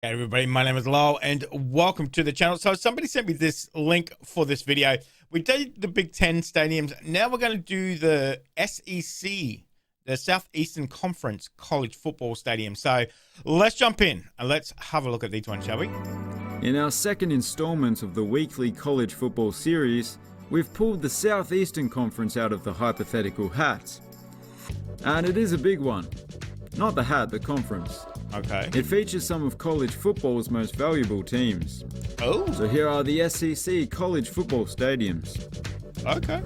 Hey everybody, my name is Lowell and welcome to the channel. So somebody sent me this link for this video. We did the Big Ten stadiums. Now we're going to do the SEC, the Southeastern Conference College Football Stadium. So let's jump in and let's have a look at these ones, shall we? In our second installment of the weekly college football series, we've pulled the Southeastern Conference out of the hypothetical hat. And it is a big one. Not the hat, the conference. Okay. It features some of college football's most valuable teams. Oh. So here are the SEC college football stadiums. Okay.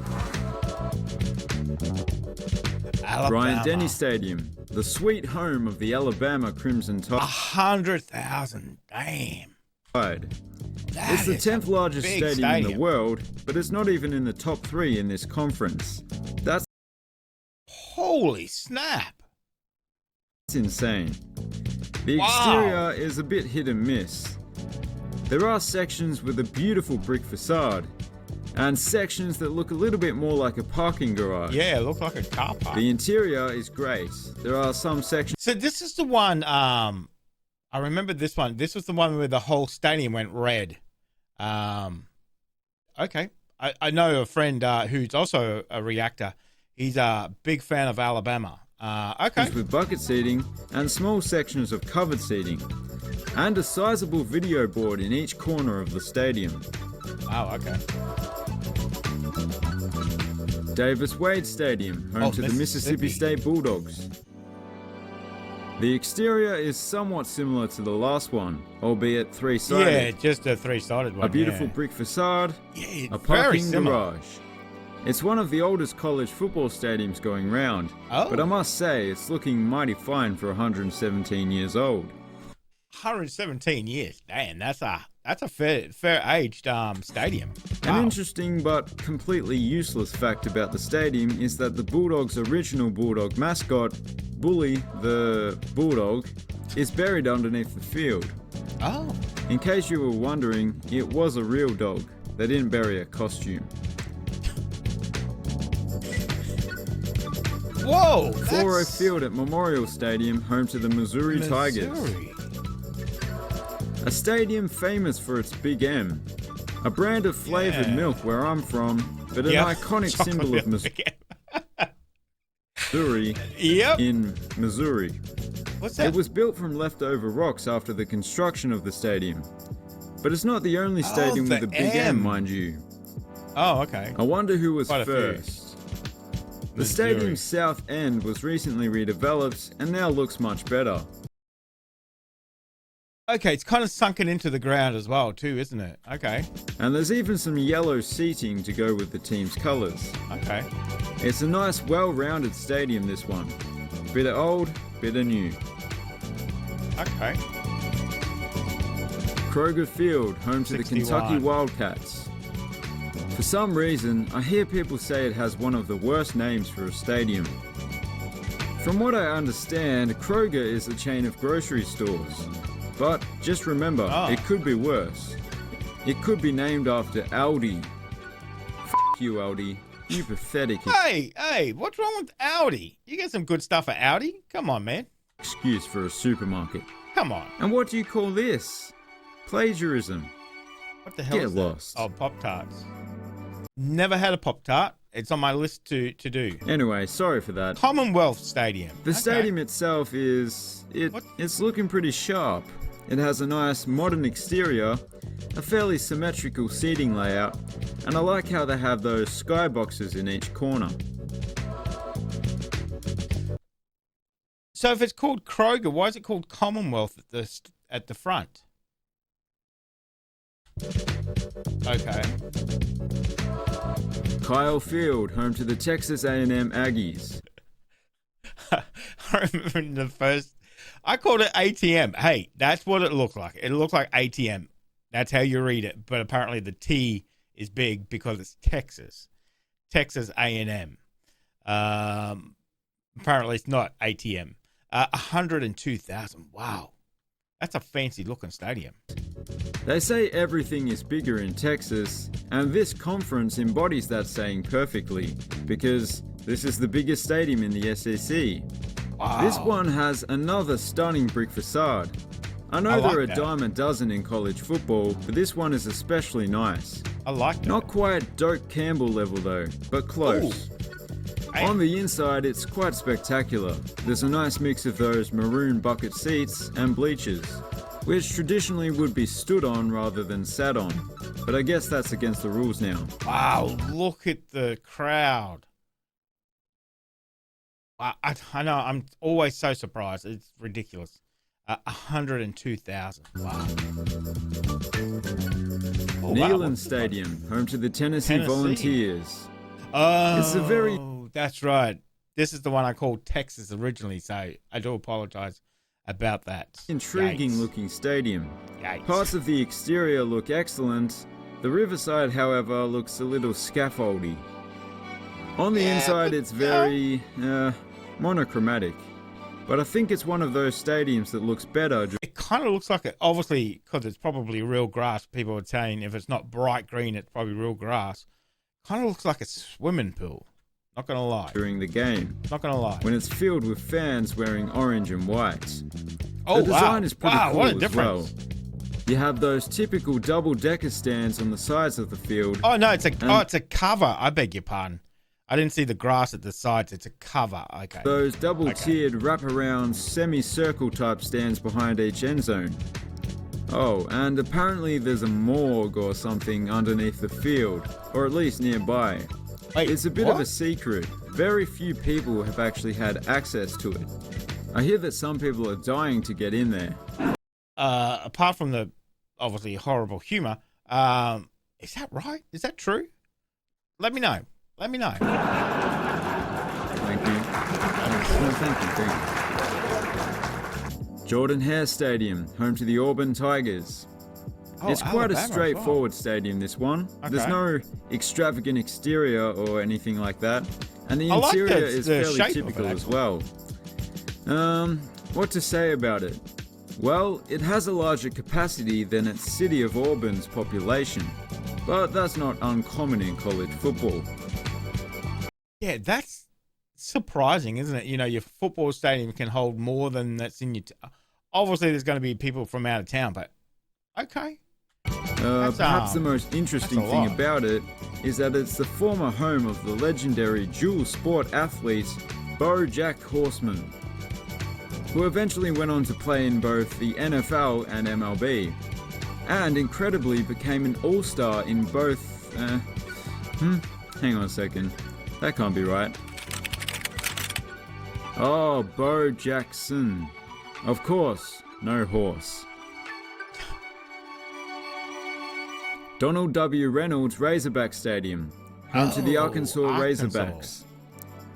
Alabama. Bryant-Denny Stadium, the sweet home of the Alabama Crimson Tide. 100,000. Damn. It's the 10th largest stadium in the world, but it's not even in the top 3 in this conference. That's Holy snap. insane. The exterior is a bit hit and miss. There are sections with a beautiful brick facade, and sections that look a little bit more like a parking garage. Yeah, it looks like a car park. The interior is great. There are some sections. So this is the one, I remember this one. This was the one where the whole stadium went red. Okay. I know a friend who's also a reactor. He's a big fan of Alabama. Okay. With bucket seating and small sections of covered seating, and a sizable video board in each corner of the stadium. Oh, okay. Davis-Wade Stadium, home to the Mississippi State Bulldogs. The exterior is somewhat similar to the last one, albeit three-sided. Yeah, just a three-sided one. A beautiful brick facade, yeah, a parking garage. It's one of the oldest college football stadiums going round, but I must say it's looking mighty fine for 117 years old. 117 years, damn, that's a fair aged stadium. Wow. An interesting but completely useless fact about the stadium is that the Bulldogs' original Bulldog mascot, Bully the Bulldog, is buried underneath the field. Oh. In case you were wondering, it was a real dog. They didn't bury a costume. Whoa! Foro Field at Memorial Stadium, home to the Missouri Tigers. A stadium famous for its Big M. A brand of flavored milk where I'm from, but an iconic symbol of Missouri in Missouri. What's that? It was built from leftover rocks after the construction of the stadium. But it's not the only stadium with a Big M, mind you. Oh, okay. I wonder who was first. The stadium's south end was recently redeveloped and now looks much better. Okay, it's kind of sunken into the ground as well too, isn't it? Okay. And there's even some yellow seating to go with the team's colours. Okay. It's a nice, well-rounded stadium, this one. Bit of old, bit of new. Okay. Kroger Field, home to 61. the Kentucky Wildcats. For some reason, I hear people say it has one of the worst names for a stadium. From what I understand, Kroger is a chain of grocery stores. But just remember, it could be worse. It could be named after Aldi. F*** you, Aldi. You pathetic. Hey, what's wrong with Audi? You get some good stuff at Audi? Come on, man. Excuse for a supermarket. Come on. And what do you call this? Plagiarism. What the hell is that? Get lost. Oh, Pop-Tarts. Never had a Pop-Tart. It's on my list to do. Anyway, sorry for that. Commonwealth Stadium. The stadium itself it's looking pretty sharp. It has a nice modern exterior, a fairly symmetrical seating layout, and I like how they have those skyboxes in each corner. So if it's called Kroger, why is it called Commonwealth at the front? Okay. Kyle Field, home to the Texas A&M Aggies. I remember in the first, I called it ATM. Hey, that's what it looked like. It looked like ATM. That's how you read it. But apparently the T is big because it's Texas. Texas A&M. Apparently it's not ATM. 102,000. Wow. That's a fancy looking stadium. They say everything is bigger in Texas, and this conference embodies that saying perfectly, because this is the biggest stadium in the SEC. Wow. This one has another stunning brick facade. I know I like there are a that. dime a dozen in college football, but this one is especially nice. I like that. Not quite Doak Campbell level though, but close. Hey. On the inside, it's quite spectacular. There's a nice mix of those maroon bucket seats and bleachers, which traditionally would be stood on rather than sat on. But I guess that's against the rules now. Wow, look at the crowd. I know, I'm always so surprised. It's ridiculous. 102,000. Wow. Oh, Neyland wow. Stadium, home to the Tennessee Volunteers. Oh, It's a very... that's right. This is the one I called Texas originally, so I do apologize about that. intriguing Yikes. looking stadium. Yikes. Parts of the exterior look excellent. The riverside, however, looks a little scaffoldy. On the inside, it's very monochromatic. But I think it's one of those stadiums that looks better. It kind of looks like it, obviously, because it's probably real grass. People are saying if it's not bright green, it's probably real grass. Kind of looks like a swimming pool. Not gonna lie. During the game, Not gonna lie. when it's filled with fans wearing orange and white. Oh, The design wow. is pretty Wow, cool what a as well. difference. You have those typical double-decker stands on the sides of the field. Oh no, it's a cover. I beg your pardon. I didn't see the grass at the sides. It's a cover. Okay. Those double-tiered wraparound semicircle type stands behind each end zone. Oh, and apparently there's a morgue or something underneath the field, or at least nearby. Wait, It's a bit what? of a secret. Very few people have actually had access to it. I hear that some people are dying to get in there. Apart from the obviously horrible humor, is that right? Is that true? Let me know. Let me know. Thank you. No, thank you. Jordan Hare Stadium, home to the Auburn Tigers. Oh, It's quite Alabama a as straightforward stadium, this one. There's Okay. no extravagant exterior or anything like that. And the I like interior the is fairly shape of typical it, as well. What to say about it? Well, it has a larger capacity than its City of Auburn's population. But that's not uncommon in college football. Yeah, that's surprising, isn't it? You know, your football stadium can hold more than that's in your. Obviously, there's going to be people from out of town, but okay. Perhaps the most interesting that's a thing lot. about it is that it's the former home of the legendary dual sport athlete Bo Jack Horseman, who eventually went on to play in both the NFL and MLB, and incredibly became an all-star in both. Hang on a second, that can't be right. Oh, Bo Jackson. Of course, no horse. Donald W. Reynolds Razorback Stadium, home to the Arkansas Razorbacks.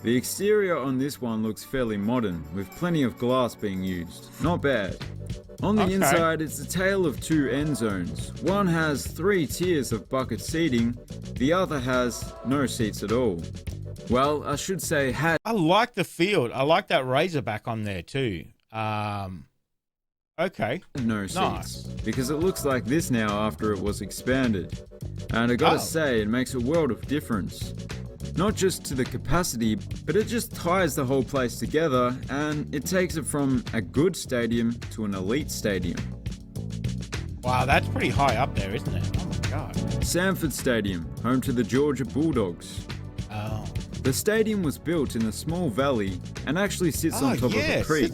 The exterior on this one looks fairly modern, with plenty of glass being used. Not bad. On the inside, it's a tale of two end zones. One has 3 tiers of bucket seating, the other has no seats at all. Well, I should say had I like the field. I like that Razorback on there too. Okay. no seats, Nice. because it looks like this now after it was expanded. And I gotta say, it makes a world of difference. Not just to the capacity, but it just ties the whole place together, and it takes it from a good stadium to an elite stadium. Wow, that's pretty high up there, isn't it? Oh my god. Sanford Stadium, home to the Georgia Bulldogs. Oh. The stadium was built in a small valley and actually sits on top of a creek.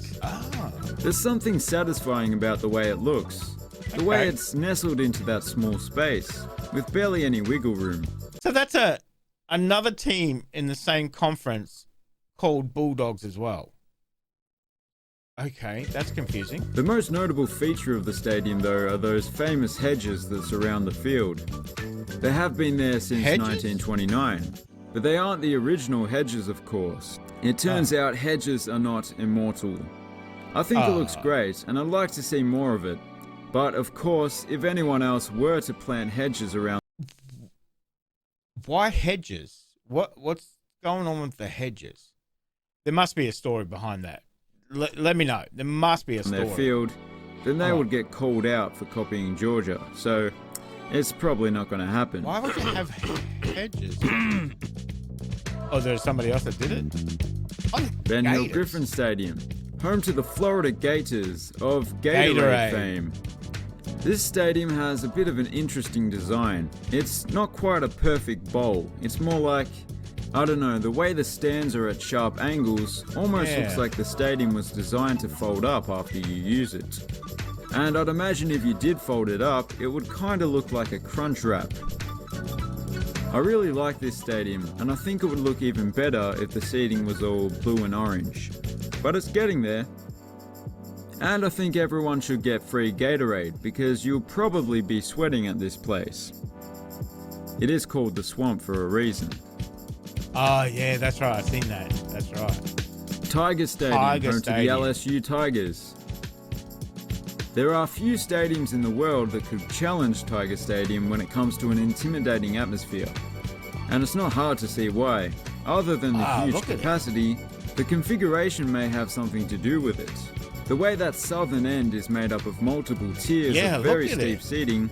There's something satisfying about the way it looks. The way it's nestled into that small space, with barely any wiggle room. So that's another team in the same conference called Bulldogs as well. Okay, that's confusing. The most notable feature of the stadium, though, are those famous hedges that surround the field. They have been there since Hedges? 1929, but they aren't the original hedges, of course. It turns out hedges are not immortal. I think it looks great, and I'd like to see more of it. But of course, if anyone else were to plant hedges around... Why hedges? What's going on with the hedges? There must be a story behind that. Let me know. There must be a story. their field, then they would get called out for copying Georgia. So it's probably not going to happen. Why would you have hedges? Oh, there's somebody else that did it? Oh, Ben Hill Gators. Griffin Stadium, home to the Florida Gators of Gatorade fame. This stadium has a bit of an interesting design. It's not quite a perfect bowl. It's more like, I don't know, the way the stands are at sharp angles almost looks like the stadium was designed to fold up after you use it. And I'd imagine if you did fold it up, it would kinda look like a crunch wrap. I really like this stadium, and I think it would look even better if the seating was all blue and orange. But it's getting there. And I think everyone should get free Gatorade, because you'll probably be sweating at this place. It is called the Swamp for a reason. Oh, yeah, that's right. I've seen that. That's right. Tiger Stadium, home to the LSU Tigers. There are few stadiums in the world that could challenge Tiger Stadium when it comes to an intimidating atmosphere. And it's not hard to see why. Other than the huge capacity, the configuration may have something to do with it. The way that southern end is made up of multiple tiers of very steep seating,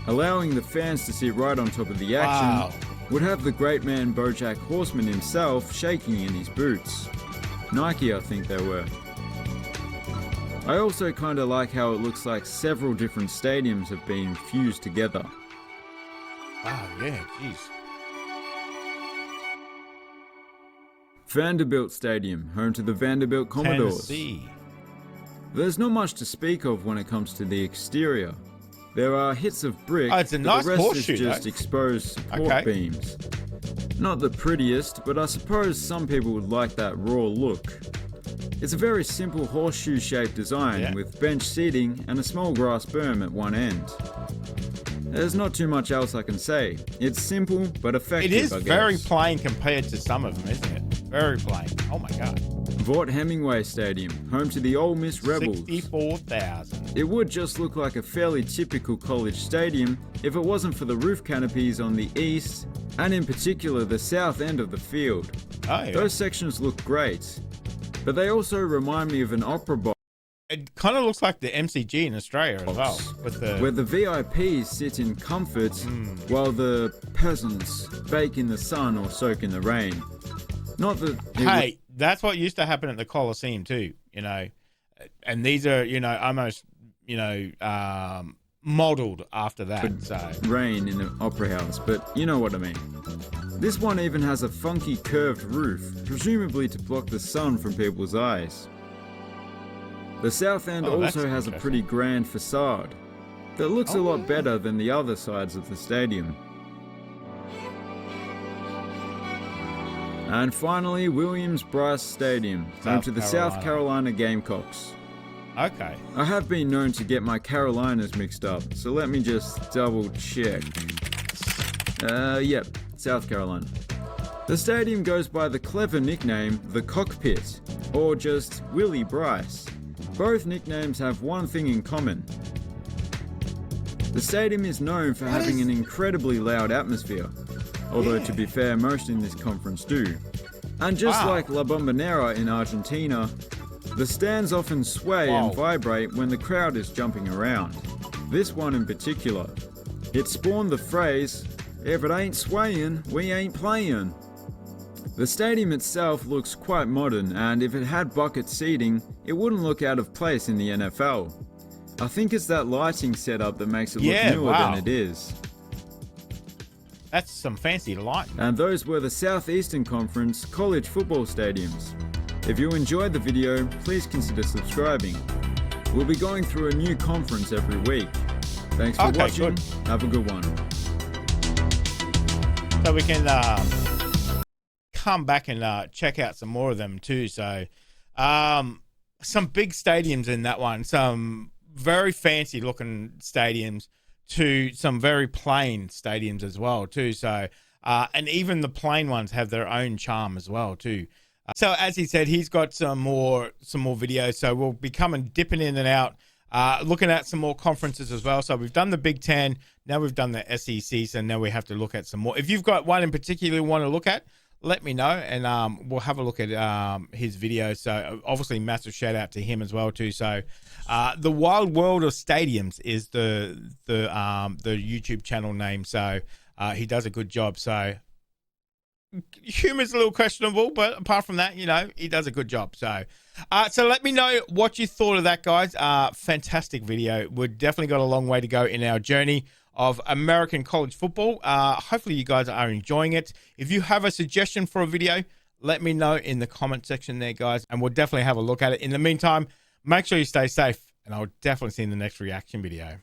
allowing the fans to sit right on top of the action, would have the great man BoJack Horseman himself shaking in his boots. Nike, I think they were. I also kinda like how it looks like several different stadiums have been fused together. Wow, yeah, jeez. Vanderbilt Stadium, home to the Vanderbilt Commodores. Tennessee. There's not much to speak of when it comes to the exterior. There are hits of brick, it's a but nice the rest horseshoe, is just exposed support beams. Not the prettiest, but I suppose some people would like that raw look. It's a very simple horseshoe-shaped design with bench seating and a small grass berm at one end. There's not too much else I can say. It's simple but effective, It is I guess. very plain compared to some of them, isn't it? Very plain. Oh my God. Vaught Hemingway Stadium, home to the Ole Miss Rebels. 64,000. It would just look like a fairly typical college stadium if it wasn't for the roof canopies on the east and in particular the south end of the field. Oh, yeah. Those sections look great, but they also remind me of an opera box. It kind of looks like the MCG in Australia as well, where the VIPs sit in comfort while the peasants bake in the sun or soak in the rain. Not that. Hey, that's what used to happen at the Colosseum too, you know. And these are, you know, almost, you know, modeled after that. So rain in an opera house, but you know what I mean. This one even has a funky curved roof, presumably to block the sun from people's eyes. The south end also has a pretty grand facade that looks a lot better than the other sides of the stadium. And finally, Williams-Brice Stadium, home to the South Carolina Gamecocks. Okay. I have been known to get my Carolinas mixed up, so let me just double check. Yep, South Carolina. The stadium goes by the clever nickname, The Cockpit, or just Willie Brice. Both nicknames have one thing in common. The stadium is known for having an incredibly loud atmosphere, although to be fair, most in this conference do. And just like La Bombonera in Argentina, the stands often sway and vibrate when the crowd is jumping around. This one in particular. It spawned the phrase, "If it ain't swaying, we ain't playing." The stadium itself looks quite modern, and if it had bucket seating, it wouldn't look out of place in the NFL. I think it's that lighting setup that makes it look newer than it is. That's some fancy lighting. And those were the Southeastern Conference college football stadiums. If you enjoyed the video, please consider subscribing. We'll be going through a new conference every week. Thanks for watching. Good. Have a good one. So we can come back and check out some more of them too. So some big stadiums in that one. Some very fancy looking stadiums to some very plain stadiums as well too. So and even the plain ones have their own charm as well too. So as he said, he's got some more videos. So we'll be dipping in and out, looking at some more conferences as well. So we've done the Big Ten. Now we've done the SEC. So now we have to look at some more. If you've got one in particular you want to look at, let me know, and we'll have a look at his video. So obviously massive shout out to him as well too. So the Wild World of Stadiums is the YouTube channel name. So he does a good job. So humor's a little questionable, but apart from that, you know, he does a good job. So, so let me know what you thought of that, guys. Fantastic video. We've definitely got a long way to go in our journey of American college football. Hopefully you guys are enjoying it. If you have a suggestion for a video, let me know in the comment section there, guys, and we'll definitely have a look at it. In the meantime, make sure you stay safe, and I'll definitely see you in the next reaction video.